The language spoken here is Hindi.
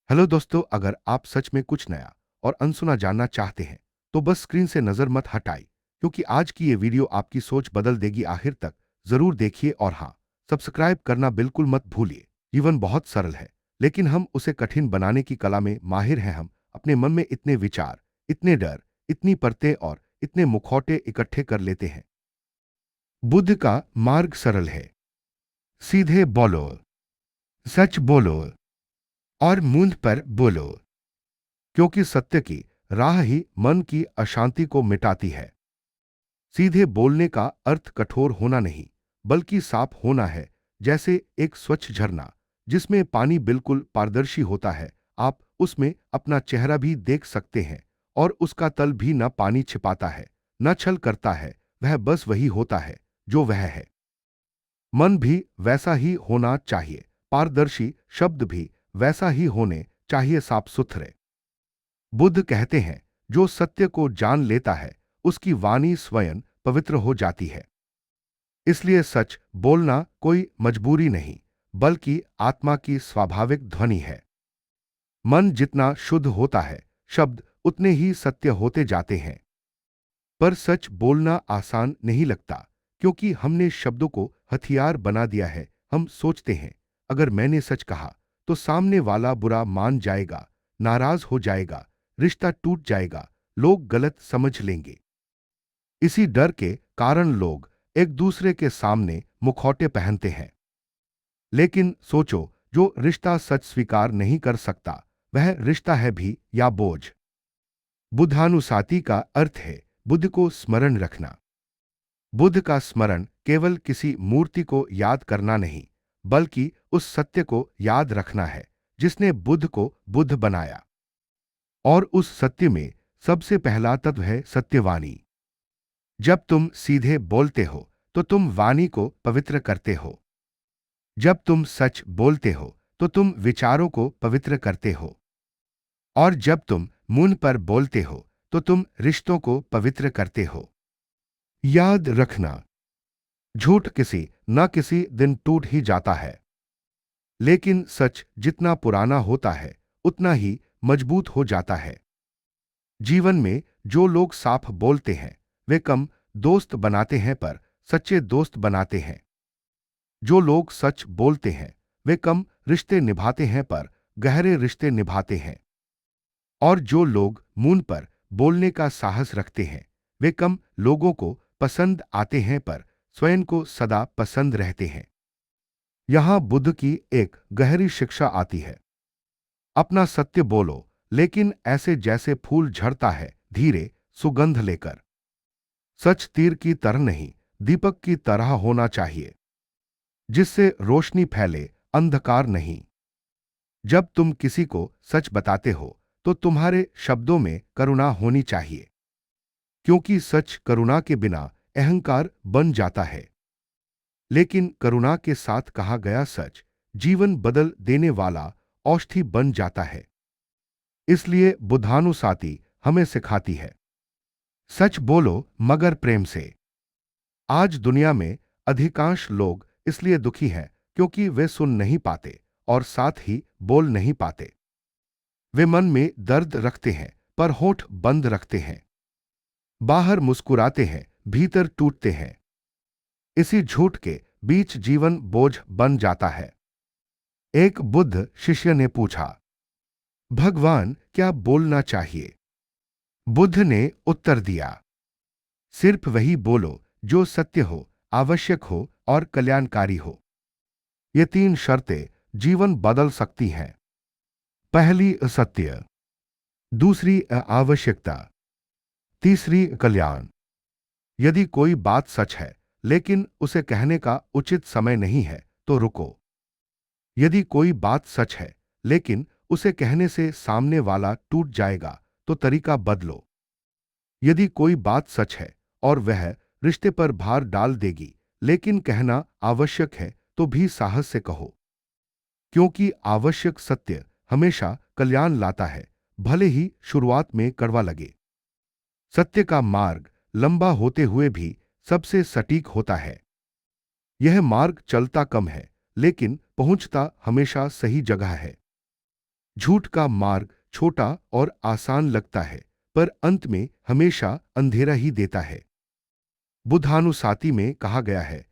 हेलो दोस्तों, अगर आप सच में कुछ नया और अनसुना जानना चाहते हैं तो बस स्क्रीन से नजर मत हटाइए, क्योंकि आज की ये वीडियो आपकी सोच बदल देगी। आखिर तक जरूर देखिए और हाँ, सब्सक्राइब करना बिल्कुल मत भूलिए। जीवन बहुत सरल है, लेकिन हम उसे कठिन बनाने की कला में माहिर हैं। हम अपने मन में इतने विचार, इतने डर, इतनी परतें और इतने मुखौटे इकट्ठे कर लेते हैं। बुद्ध का मार्ग सरल है। सीधे बोलो, सच बोलो और मुंह पर बोलो, क्योंकि सत्य की राह ही मन की अशांति को मिटाती है। सीधे बोलने का अर्थ कठोर होना नहीं, बल्कि साफ होना है, जैसे एक स्वच्छ झरना जिसमें पानी बिल्कुल पारदर्शी होता है। आप उसमें अपना चेहरा भी देख सकते हैं और उसका तल भी न पानी छिपाता है, न छल करता है। वह बस वही होता है जो वह है। मन भी वैसा ही होना चाहिए, पारदर्शी। शब्द भी वैसा ही होने चाहिए, साफ सुथरे। बुद्ध कहते हैं, जो सत्य को जान लेता है उसकी वाणी स्वयं पवित्र हो जाती है। इसलिए सच बोलना कोई मजबूरी नहीं, बल्कि आत्मा की स्वाभाविक ध्वनि है। मन जितना शुद्ध होता है, शब्द उतने ही सत्य होते जाते हैं। पर सच बोलना आसान नहीं लगता, क्योंकि हमने शब्दों को हथियार बना दिया है। हम सोचते हैं, अगर मैंने सच कहा तो सामने वाला बुरा मान जाएगा, नाराज हो जाएगा, रिश्ता टूट जाएगा, लोग गलत समझ लेंगे। इसी डर के कारण लोग एक दूसरे के सामने मुखौटे पहनते हैं। लेकिन सोचो, जो रिश्ता सच स्वीकार नहीं कर सकता, वह रिश्ता है भी या बोझ? बुद्धानुशाती का अर्थ है बुद्ध को स्मरण रखना। बुद्ध का स्मरण केवल किसी मूर्ति को याद करना नहीं, बल्कि उस सत्य को याद रखना है जिसने बुद्ध को बुद्ध बनाया। और उस सत्य में सबसे पहला तत्व है सत्यवाणी। जब तुम सीधे बोलते हो तो तुम वाणी को पवित्र करते हो। जब तुम सच बोलते हो तो तुम विचारों को पवित्र करते हो। और जब तुम मुंह पर बोलते हो तो तुम रिश्तों को पवित्र करते हो। याद रखना, झूठ किसी न किसी दिन टूट ही जाता है, लेकिन सच जितना पुराना होता है उतना ही मजबूत हो जाता है। जीवन में जो लोग साफ बोलते हैं वे कम दोस्त बनाते हैं, पर सच्चे दोस्त बनाते हैं। जो लोग सच बोलते हैं वे कम रिश्ते निभाते हैं, पर गहरे रिश्ते निभाते हैं। और जो लोग मुंह पर बोलने का साहस रखते हैं वे कम लोगों को पसंद आते हैं, पर स्वयं को सदा पसंद रहते हैं। यहां बुद्ध की एक गहरी शिक्षा आती है। अपना सत्य बोलो, लेकिन ऐसे जैसे फूल झड़ता है, धीरे, सुगंध लेकर। सच तीर की तरह नहीं, दीपक की तरह होना चाहिए, जिससे रोशनी फैले, अंधकार नहीं। जब तुम किसी को सच बताते हो तो तुम्हारे शब्दों में करुणा होनी चाहिए, क्योंकि सच करुणा के बिना अहंकार बन जाता है। लेकिन करुणा के साथ कहा गया सच जीवन बदल देने वाला औषधि बन जाता है। इसलिए बुद्धानुशाती हमें सिखाती है, सच बोलो मगर प्रेम से। आज दुनिया में अधिकांश लोग इसलिए दुखी हैं क्योंकि वे सुन नहीं पाते और साथ ही बोल नहीं पाते। वे मन में दर्द रखते हैं पर होठ बंद रखते हैं। बाहर मुस्कुराते हैं, भीतर टूटते हैं। इसी झूठ के बीच जीवन बोझ बन जाता है। एक बुद्ध शिष्य ने पूछा, भगवान क्या बोलना चाहिए? बुद्ध ने उत्तर दिया, सिर्फ वही बोलो जो सत्य हो, आवश्यक हो और कल्याणकारी हो। ये तीन शर्तें जीवन बदल सकती हैं। पहली सत्य, दूसरी आवश्यकता, तीसरी कल्याण। यदि कोई बात सच है लेकिन उसे कहने का उचित समय नहीं है तो रुको। यदि कोई बात सच है लेकिन उसे कहने से सामने वाला टूट जाएगा तो तरीका बदलो। यदि कोई बात सच है और वह रिश्ते पर भार डाल देगी, लेकिन कहना आवश्यक है तो भी साहस से कहो, क्योंकि आवश्यक सत्य हमेशा कल्याण लाता है, भले ही शुरुआत में कड़वा लगे। सत्य का मार्ग लंबा होते हुए भी सबसे सटीक होता है। यह मार्ग चलता कम है, लेकिन पहुंचता हमेशा सही जगह है। झूठ का मार्ग छोटा और आसान लगता है, पर अंत में हमेशा अंधेरा ही देता है। बुद्धानुसाती में कहा गया है